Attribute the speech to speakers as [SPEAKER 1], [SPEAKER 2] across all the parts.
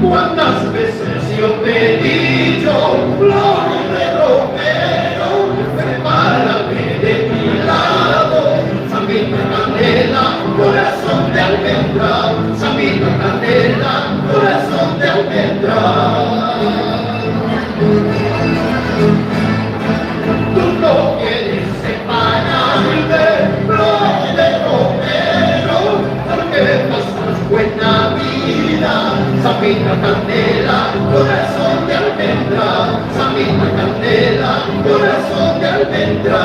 [SPEAKER 1] ¿Cuántas veces yo te he dicho, flor de romero, prepárame de mi lado? Sabina canela, corazón de almendra, sabina canela, corazón de almendra. Tú no quieres separarte, flor de romero, porque pasas buena vida. Sabina canela, corazón de almendra, sabina canela, corazón de almendra.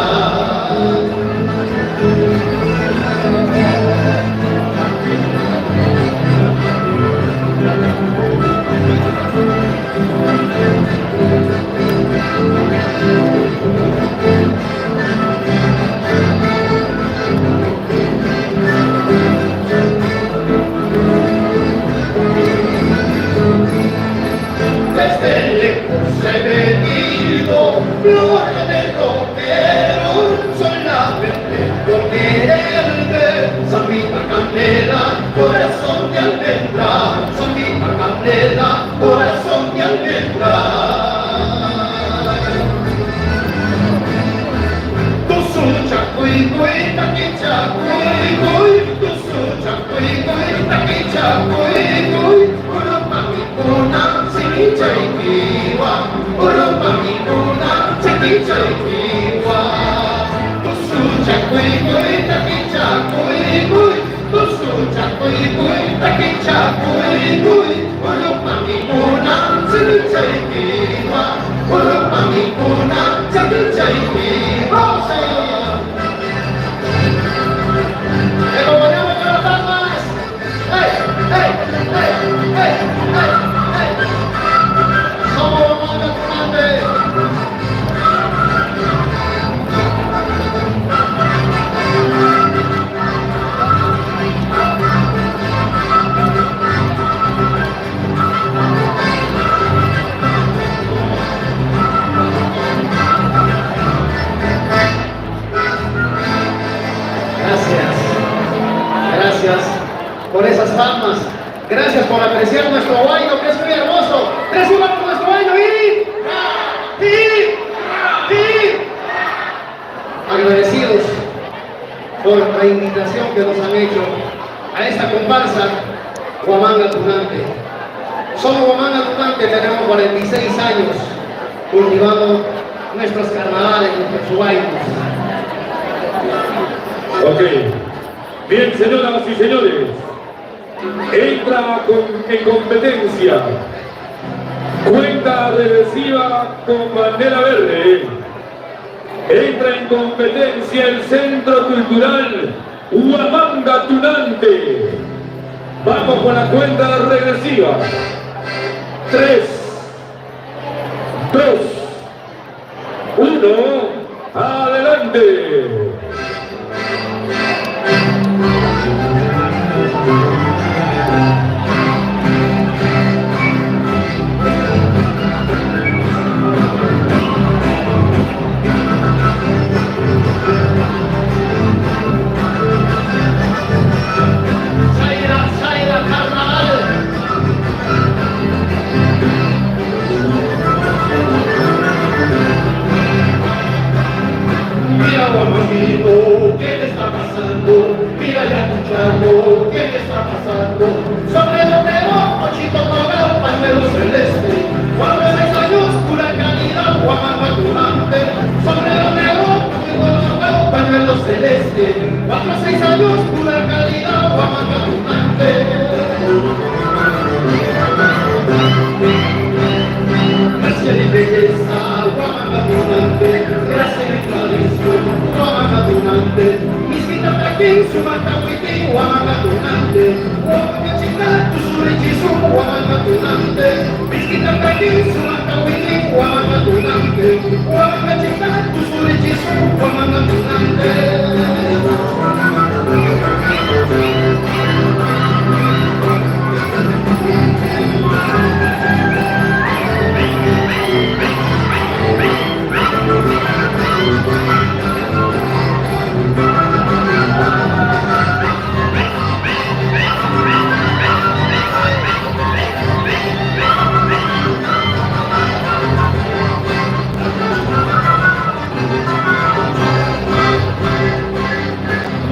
[SPEAKER 1] Desde lejos he venido, flor de romero, soy la verde por quererte. Sabina canela, corazón de almendra, sabina canela, corazón de almendra. Tu sucha cui cui, taquicha cui cui, tu sucha cui cui, taquicha cui cui, urupamikuna, sikichaikiwa, urupamikuna, sikichaikiwa. Tu sucha cui cui, taquicha cui cui, tu sucha cui cui, taquicha cui cui, urupamikuna, sikichaikiwa, urupamikuna, sikichaikiwa. ¡Acompañamos con las palmas! ¡Hey, hey, hey, hey, hey, hey! ¡Somos Guamanga Tunante! Gracias por esas palmas, gracias por apreciar nuestro baño, que es muy hermoso. Recibamos nuestro baño y agradecidos por la invitación que nos han hecho a esta comparsa Guamanga Tunante. Somos Guamanga Tunante, tenemos 46 años cultivando nuestros carnavales, nuestros bailes.
[SPEAKER 2] Ok. Bien, señoras y señores, entra en competencia, cuenta regresiva con bandera verde, entra en competencia el Centro Cultural Guamanga Tunante. Vamos con la cuenta regresiva. 3, 2, 1, adelante.
[SPEAKER 1] Mira, Guamangito, ¿qué te está pasando? Mira ya tu chavo, ¿qué te está pasando? Sombrero negro, pochito dorado, pañuelo celeste. 46 años, pura calidad, Guamanga Tunante. Sombrero negro, pochito dorado, pañuelo celeste. 46 años, pura calidad, Guamanga Tunante. Gracia y belleza, Guamanga Tunante. Gracia y tradición, Guamanga Tunante. Misquita Taquín, Sumatahuitín, Guamanga Tunante. Guamanga Chica, Tusurichizu, Guamanga Tunante. Misquita Taquín, Sumatahuitín. Huamanga chica, kusuri chisu, huamanga tunante.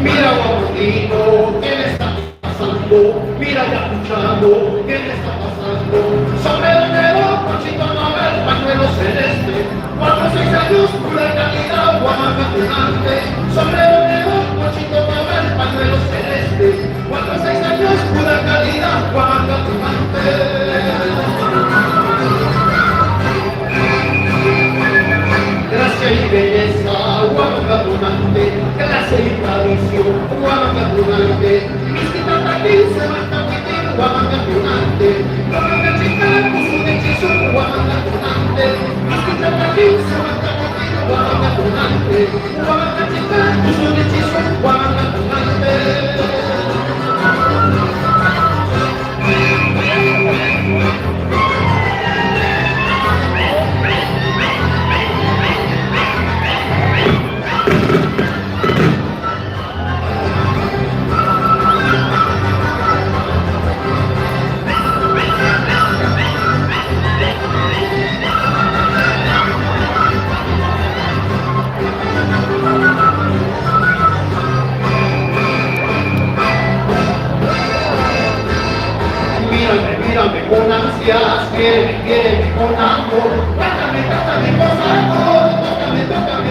[SPEAKER 1] Mira Guamondino, ¿qué le está pasando? Mira ya escuchando, ¿qué le está pasando? Sombrero negro, Panchito Nobel, pañuelo celeste. 4 o 6 años, pura calidad, Huamanga tunante. Sombrero negro, Panchito Nobel, pañuelo celeste. 4 o 6 años, pura calidad, Huamanga tunante. Gracia y belleza, Huamanga tunante. Gracia y tradición, Huamanga tunante. Misquita aquí se va a transmitir, Huamanga tunante. Huamanga chica, kusuri chisu, Huamanga tunante. Misquita aquí se va a transmitir, Huamanga tunante. Huamanga chica, kusuri chisu, Huamanga tunante. Mírame con ansias, quiéreme con amor. Cántame con amor, tócame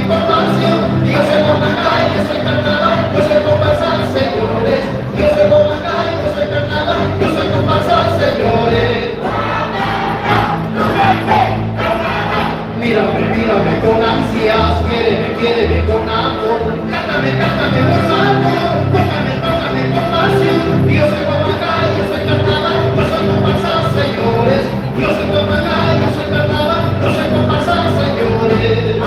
[SPEAKER 1] con pasión. Yo soy Huamanga y yo soy carnaval, yo soy comparsa, señores. Yo soy Huamanga y yo soy carnaval, yo soy comparsa, señores. Mírame con ansias, quiéreme con amor. Cántame con amor, tócame con pasión. Yo soy Huamanga y yo soy carnaval, yo soy comparsa, señores. Yo soy Huamanga y yo soy carnaval, yo soy comparsa, señores.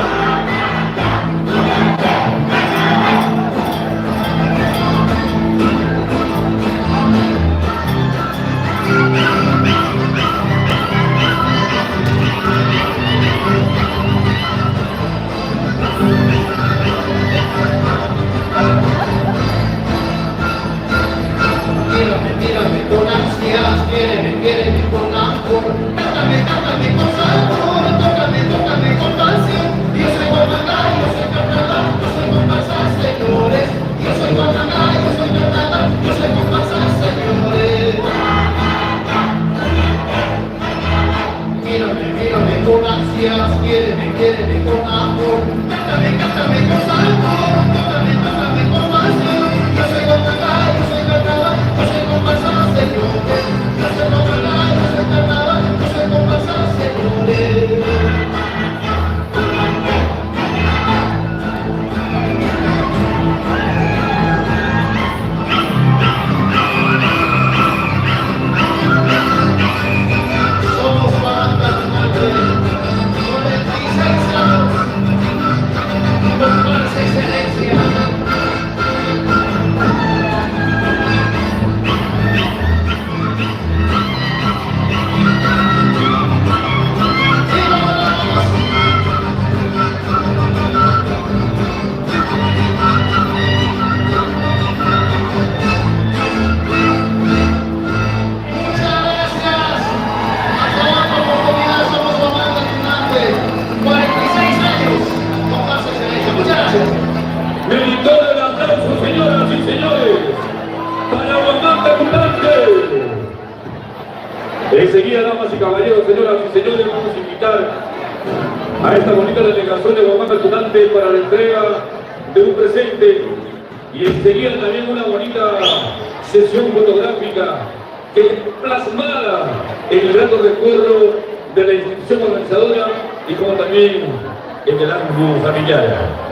[SPEAKER 1] Mírame con ansias, quiéreme con amor. Cántame con sabor, tócame con pasión. Yo soy Huamanga, yo soy carnaval, yo soy comparsa, señores. Yo soy Huamanga, yo soy carnaval, yo soy comparsa, señores. Mírame con ansias, quiéreme con amor. Cántame con sabor, tócame con pasión. Yo soy Huamanga, yo soy carnaval, yo soy comparsa, señores. Yo soy Huamanga, yo soy carnaval, yo soy comparsa, señores. Somos Huamanga tunante, 46 años, con más excelencia.
[SPEAKER 2] Meritorio el aplauso, señoras y señores, para Huamanga tunante. Enseguida, damas y caballeros, señoras y señores, vamos a invitar a esta bonita delegación de Huamanga tunante para la entrega de un presente y enseguida también una bonita sesión fotográfica que plasmada en el grato recuerdo de la institución organizadora y como también en el ángulo familiar.